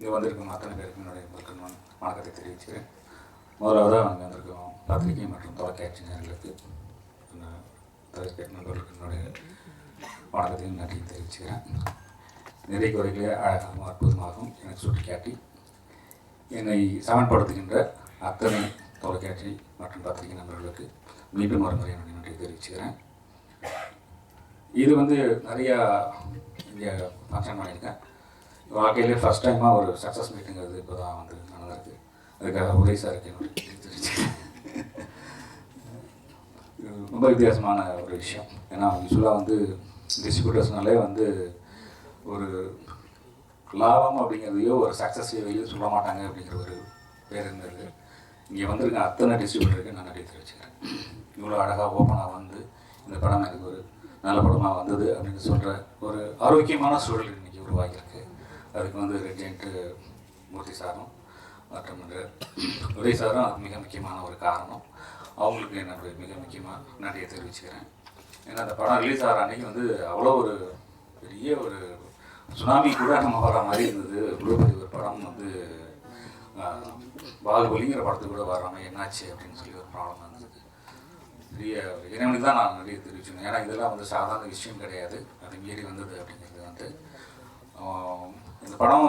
இங்கே வந்திருக்கும் அத்தனை பேருக்கும் என்னுடைய வணக்கத்தை தெரிவிச்சுக்கிறேன். முதலாவதாக நாங்கள் வந்திருக்கோம் பத்திரிகை மற்றும் தொலைக்காட்சி நேர்களுக்கு நண்பர்களுக்கு என்னுடைய வணக்கத்தையும் நன்றியும் தெரிவிச்சுக்கிறேன். நிறை குறைகளே அழகாகவும் அற்புதமாகவும் எனக்கு சுட்டிக்காட்டி என்னை சமன்படுத்துகின்ற அத்தனை தொலைக்காட்சி மற்றும் பத்திரிகை நண்பர்களுக்கு மீண்டும் மறுமுறை என்னுடைய நன்றியை தெரிவிச்சுக்கிறேன். இது நிறையா இங்கே ஃபங்க்ஷன் பண்ணியிருக்கேன். வாழ்க்கையிலே ஃபஸ்ட் டைமாக ஒரு சக்ஸஸ் மீட்டுங்கிறது இப்போ தான் நடந்திருக்கு. அதுக்காக உதய சாருக்கு என்னுடைய தெரிவிச்சுக்கிறேன். ரொம்ப வித்தியாசமான ஒரு விஷயம். ஏன்னா யூஸ்வலாக டிஸ்ட்ரிபியூட்டர்ஸ்னாலே ஒரு லாபம் அப்படிங்கிறதையோ ஒரு சக்ஸஸையோ வெளியே சொல்ல மாட்டாங்க அப்படிங்கிற ஒரு பேர் இருந்தது. இங்கே வந்திருக்க அத்தனை டிஸ்ட்ரிபியூட்டருக்கு நான் நன்றி தெரிவிச்சுக்கிறேன். இவ்வளோ அழகாக ஓப்பனாக இந்த படம் எனக்கு ஒரு நல்ல படமாக வந்தது அப்படின்னு சொல்கிற ஒரு ஆரோக்கியமான சூழல் இன்றைக்கி உருவாகியிருக்கு. அதுக்கு ரெஜென்ட்டு மூர்த்தி சாரும் மற்றும் உதய சாரும் அது மிக முக்கியமான ஒரு காரணம். அவங்களுக்கு என்னுடைய மிக முக்கியமாக நன்றியை தெரிவிச்சுக்கிறேன். ஏன்னா அந்த படம் ரிலீஸ் ஆகிற அன்றைக்கி அவ்வளோ ஒரு பெரிய ஒரு சுனாமி கூட நம்ம வர மாதிரி இருந்தது. இவ்வளோ பெரிய ஒரு படம் பாகுபலிங்கிற படத்துக்கு கூட வராமல் என்னாச்சு அப்படின்னு சொல்லி ஒரு ப்ராப்ளம் இருந்தது. பெரிய இறைவனுக்கு தான் நான் நன்றியை தெரிவிச்சுக்கணும். ஏன்னா இதெல்லாம் சாதாரண விஷயம் கிடையாது. அது மீறி வந்தது அப்படிங்கிறது இந்த படம்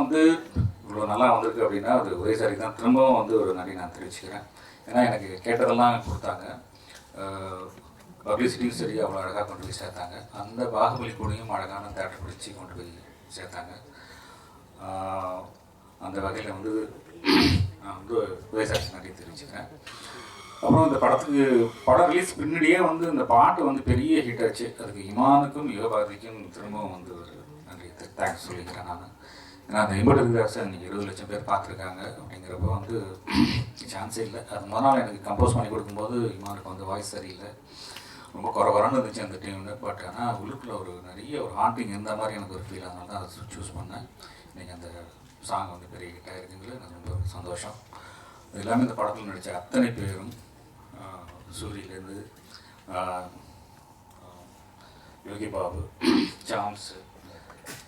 இவ்வளோ நல்லா வந்திருக்கு அப்படின்னா அது ஒரே சாரி தான். திரும்பவும் ஒரு நன்றி நான் தெரிவிச்சுக்கிறேன். ஏன்னா எனக்கு கேட்டதெல்லாம் கொடுத்தாங்க. பப்ளிசிட்டியும் சரி அவ்வளோ அழகாக கொண்டு போய் சேர்த்தாங்க. அந்த பாகுபலி கூடையும் அழகான தேட்டர் பிடிச்சி கொண்டு போய் சேர்த்தாங்க. அந்த வகையில் நான் உதயசாரி நன்றி தெரிவிச்சுக்கிறேன். அப்புறம் இந்த படம் ரிலீஸ் பின்னாடியே இந்த பாட்டு பெரிய ஹிட் ஆச்சு. அதுக்கு இமானுக்கும் யுகபாரதிக்கும் திரும்பவும் ஒரு நன்றி தேங்க்ஸ் சொல்லிக்கிறேன் நான். ஏன்னா அந்த 80,000 இன்றைக்கி 20 லட்சம் பேர் பார்த்துருக்காங்க அப்படிங்கிறப்போ சான்ஸே இல்லை. அது முதல் நாள் எனக்கு கம்போஸ் பண்ணி கொடுக்கும்போது இமானுக்கு வாய்ஸ் சரியில்லை, ரொம்ப குறன்னு இருந்துச்சு அந்த டைமில். பட் ஆனால் உள்ளுக்குள்ள நிறைய ஒரு ஹாண்டிங் இருந்த மாதிரி எனக்கு ஒரு ஃபீல். அதனால தான் அதை சூஸ் பண்ணேன். இன்றைக்கி அந்த சாங் பெரிய ஹிட்டாக இருக்குங்களே எனக்கு ரொம்ப சந்தோஷம். அது எல்லாமே இந்த படத்தில் நடித்த அத்தனை பேரும் சூரியிலேருந்து யோகி பாபு, சாம்ஸு,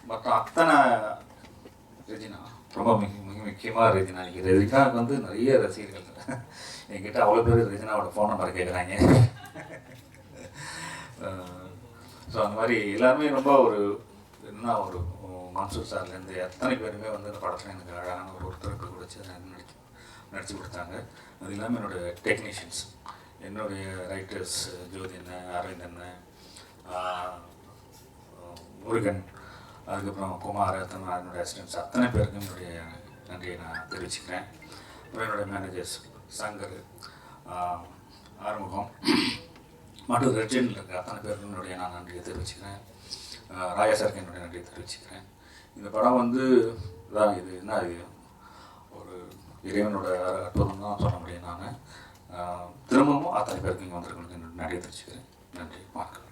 மற்ற அத்தனை ரெஜினா, ரொம்ப மிக முக்கியமாக ரெஜினா. இன்றைக்கி ரெஜினாவுக்கு நிறைய ரசிகர்கள் என்கிட்ட அவ்வளோ பேர் ரெஜினாவோட ஃபோன் நம்பர் கேட்குறாங்க. ஸோ அந்த மாதிரி எல்லாருமே ரொம்ப ஒரு மன்சூர் சார்லேருந்து அத்தனை பேருமே இந்த படத்தில் எனக்கு அழகான ஒரு ஒருத்தருக்கு கொடுத்து நடித்து கொடுத்தாங்க. அது இல்லாமல் என்னுடைய டெக்னீஷியன்ஸ், என்னுடைய ரைட்டர்ஸ் ஜோதி அண்ணன், அரவிந்த் அண்ணன், முருகன், அதுக்கப்புறம் குமார், என்னுடைய அசிஸ்டன்ஸ் அத்தனை பேருக்கும் என்னுடைய நன்றியை நான் தெரிவிச்சுக்கிறேன். அப்புறம் என்னுடைய மேனேஜர்ஸ் சங்கர், ஆறுமுகம் மற்றும் ரெஜெண்டில் இருக்க அத்தனை பேருக்கும் என்னுடைய நான் நன்றியை தெரிவிச்சுக்கிறேன். ராயா சாருக்கு என்னுடைய நன்றியை தெரிவிச்சுக்கிறேன். இந்த படம் இதான் இது என்ன இது ஒரு இறைவனோட அற்புதம் தான் சொல்ல முடியும். நான் திரும்பவும் அத்தனை பேருக்கு இங்கே வந்திருக்கணும் நன்றியை தெரிவிச்சுக்கிறேன். நன்றி, வணக்கம்.